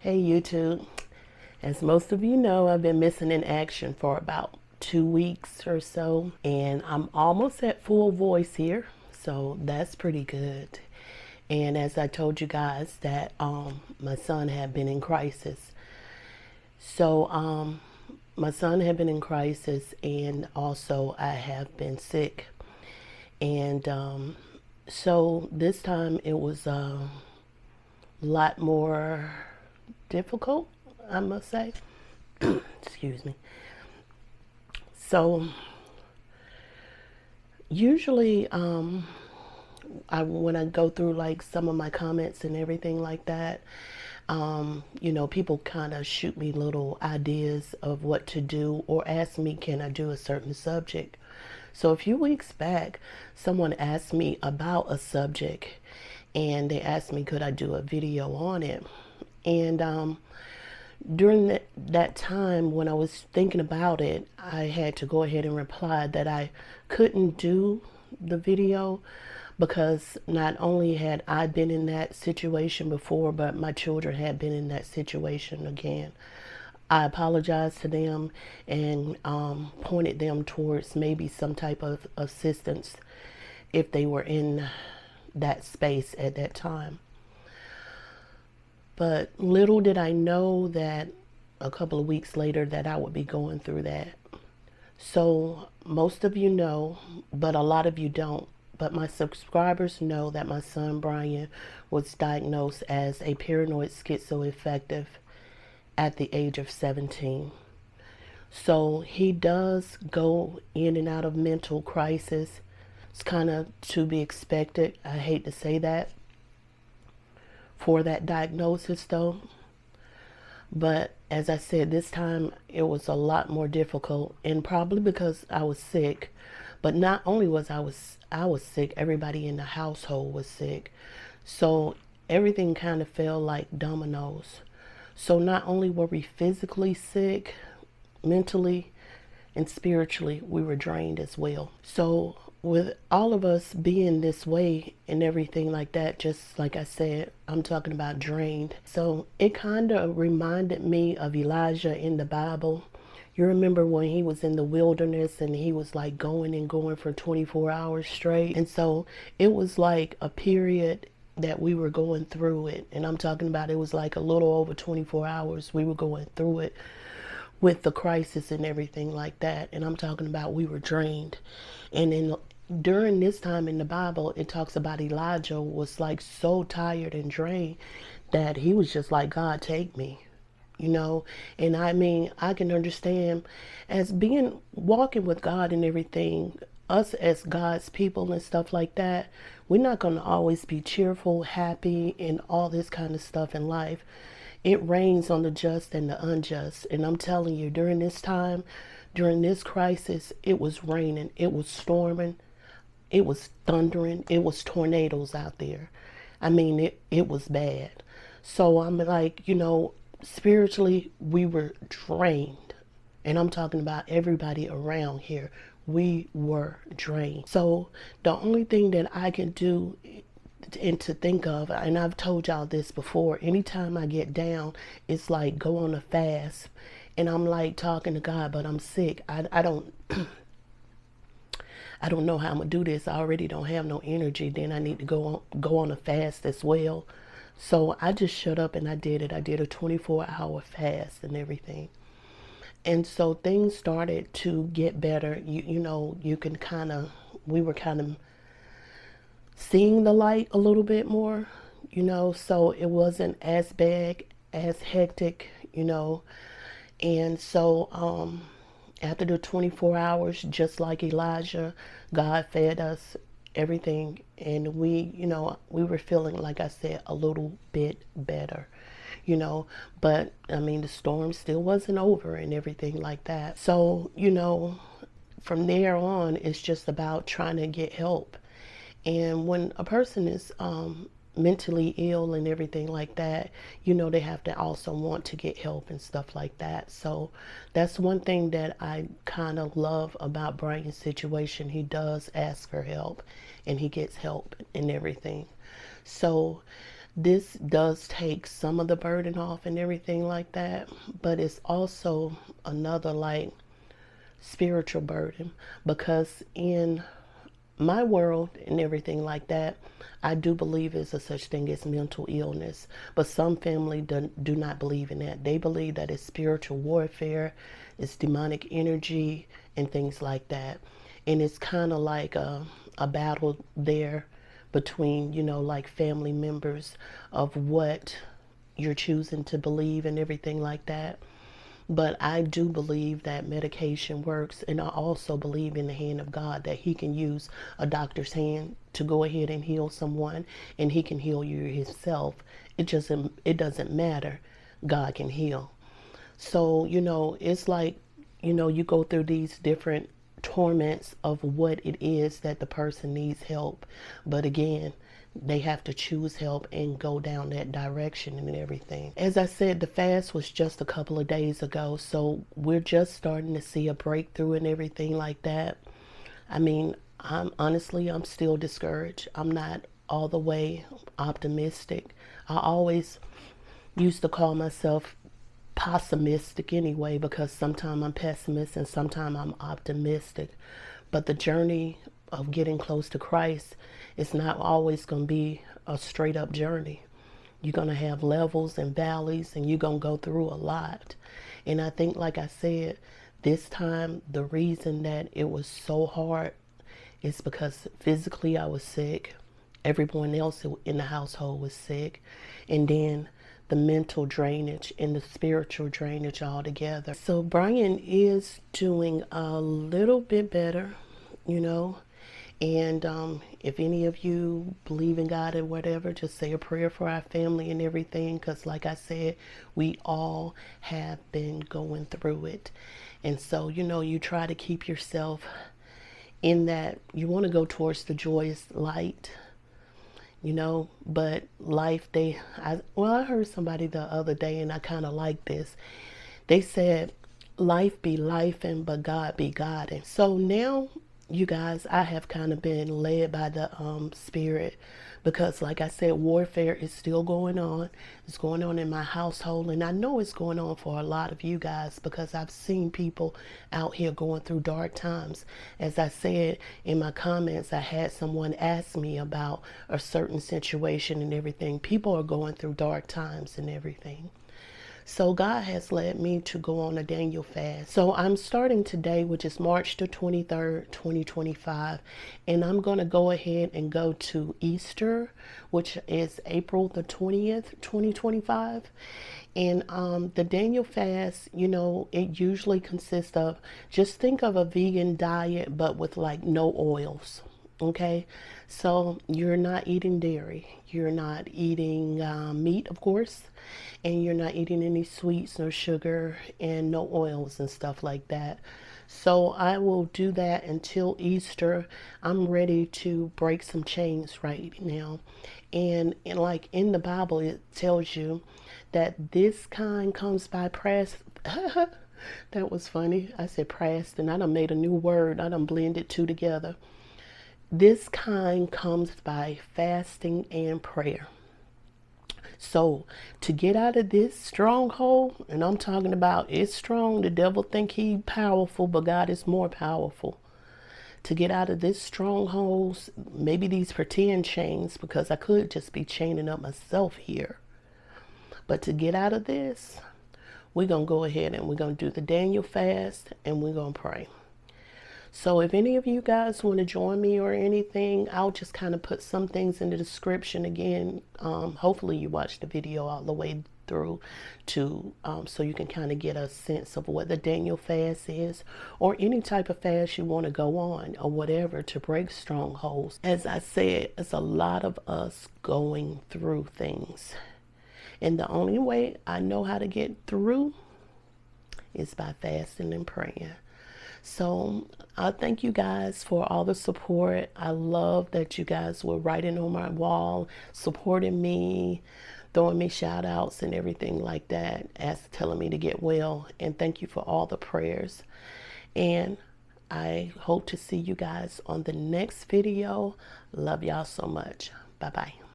Hey YouTube, as most of you know, I've been missing in action for about 2 weeks or so, and I'm almost at full voice here, so that's pretty good. And as I told you guys that my son had been in crisis. So my son had been in crisis, and also I have been sick. And so this time it was a lot more difficult, I must say. Excuse me. So usually when I go through like some of my comments and everything like that, people kind of shoot me little ideas of what to do or ask me, can I do a certain subject? So a few weeks back, someone asked me about a subject, and they asked me, could I do a video on it? And during that time when I was thinking about it, I had to go ahead and reply that I couldn't do the video because not only had I been in that situation before, but my children had been in that situation again. I apologized to them and pointed them towards maybe some type of assistance if they were in that space at that time. But little did I know that a couple of weeks later that I would be going through that. So most of you know, but a lot of you don't. But my subscribers know that my son Brian was diagnosed as a paranoid schizoaffective at the age of 17. So he does go in and out of mental crisis. It's kind of to be expected. I hate to say that for that diagnosis though. But as I said, this time it was a lot more difficult, and probably because I was sick. But not only was I was sick, everybody in the household was sick. So everything kind of fell like dominoes. So not only were we physically sick, mentally and spiritually, we were drained as well. So with all of us being this way and everything like that, just like I said, I'm talking about drained. So it kind of reminded me of Elijah in the Bible. You remember when he was in the wilderness and he was like going and going for 24 hours straight. And so it was like a period that we were going through it. And I'm talking about it was like a little over 24 hours we were going through it with the crisis and everything like that. And I'm talking about we were drained. And then during this time in the Bible, it talks about Elijah was like so tired and drained that he was just like, God, take me. And I mean, I can understand as being walking with God and everything, us as God's people and stuff like that, we're not going to always be cheerful, happy, and all this kind of stuff in life. It rains on the just and the unjust. And I'm telling you, during this time, during this crisis, it was raining, it was storming, it was thundering, it was tornadoes out there. I mean, it was bad. So I'm like, spiritually, we were drained. And I'm talking about everybody around here. We were drained. So the only thing that I can do and to think of, and I've told y'all this before, anytime I get down, it's like go on a fast. And I'm like talking to God, but I'm sick. I don't I don't know how I'm gonna do this. I already don't have no energy. Then I need to go on a fast as well. So I just shut up and I did it. I did a 24-hour fast and everything. And so things started to get better. You can we were kind of seeing the light a little bit more, so it wasn't as bad, as hectic, And so after the 24 hours, just like Elijah, God fed us everything, and we were feeling, like I said, a little bit better, but I mean the storm still wasn't over and everything like that. So from there on, it's just about trying to get help. And when a person is mentally ill and everything like that, they have to also want to get help and stuff like that. So that's one thing that I kind of love about Brian's situation. He does ask for help and he gets help and everything. So This does take some of the burden off and everything like that, but it's also another like spiritual burden, because in my world and everything like that, I do believe there's a such thing as mental illness, but some family do not believe in that. They believe that it's spiritual warfare, it's demonic energy and things like that. And it's kind of like a battle there between, you know, like family members of what you're choosing to believe and everything like that. But I do believe that medication works, and I also believe in the hand of God, that He can use a doctor's hand to go ahead and heal someone, and He can heal you Himself. It doesn't matter. God can heal. So, you know, it's like, you know, you go through these different torments of what it is that the person needs help. But again, they have to choose help and go down that direction and everything. As I said, the fast was just a couple of days ago, so we're just starting to see a breakthrough and everything like that. I mean, I'm still discouraged. I'm not all the way optimistic. I always used to call myself pessimistic anyway, because sometimes I'm pessimist and sometimes I'm optimistic. But the journey of getting close to Christ is not always going to be a straight up journey. You're going to have levels and valleys, and you're going to go through a lot. And I think, like I said, this time the reason that it was so hard is because physically I was sick. Everyone else in the household was sick. And then the mental drainage and the spiritual drainage all together. So Brian is doing a little bit better, you know. And if any of you believe in God or whatever, just say a prayer for our family and everything, because like I said, we all have been going through it. And so, you know, you try to keep yourself in that, you want to go towards the joyous light, you know. But life, I heard somebody the other day, and I kind of like this. They said, life be life, and but God be God. And so now, you guys, I have kind of been led by the Spirit, because like I said, warfare is still going on. It's going on in my household, and I know it's going on for a lot of you guys, because I've seen people out here going through dark times. As I said in my comments, I had someone ask me about a certain situation and everything. People are going through dark times and everything. So God has led me to go on a Daniel fast. So I'm starting today, which is March the 23rd, 2025. And I'm going to go ahead and go to Easter, which is April the 20th, 2025. And the Daniel fast, you know, it usually consists of, just think of a vegan diet, but with like no oils. Okay, so you're not eating dairy, you're not eating meat, of course, and you're not eating any sweets, no sugar, and no oils and stuff like that. So I will do that until Easter. I'm ready to break some chains right now. And like in the Bible, it tells you that this kind comes by press. That was funny. I said pressed, and I done made a new word. I done blended two together. This kind comes by fasting and prayer. So to get out of this stronghold, and I'm talking about it's strong, the devil think he powerful, but God is more powerful. To get out of this strongholds, maybe these pretend chains, because I could just be chaining up myself here. But to get out of this, we're going to go ahead and we're going to do the Daniel fast, and we're going to pray. So if any of you guys want to join me or anything, I'll just kind of put some things in the description again. Hopefully you watch the video all the way through to so you can kind of get a sense of what the Daniel fast is, or any type of fast you want to go on or whatever to break strongholds. As I said, it's a lot of us going through things, and the only way I know how to get through is by fasting and praying. So I thank you guys for all the support. I love that you guys were writing on my wall, supporting me, throwing me shout outs and everything like that, telling me to get well. And thank you for all the prayers. And I hope to see you guys on the next video. Love y'all so much. Bye-bye.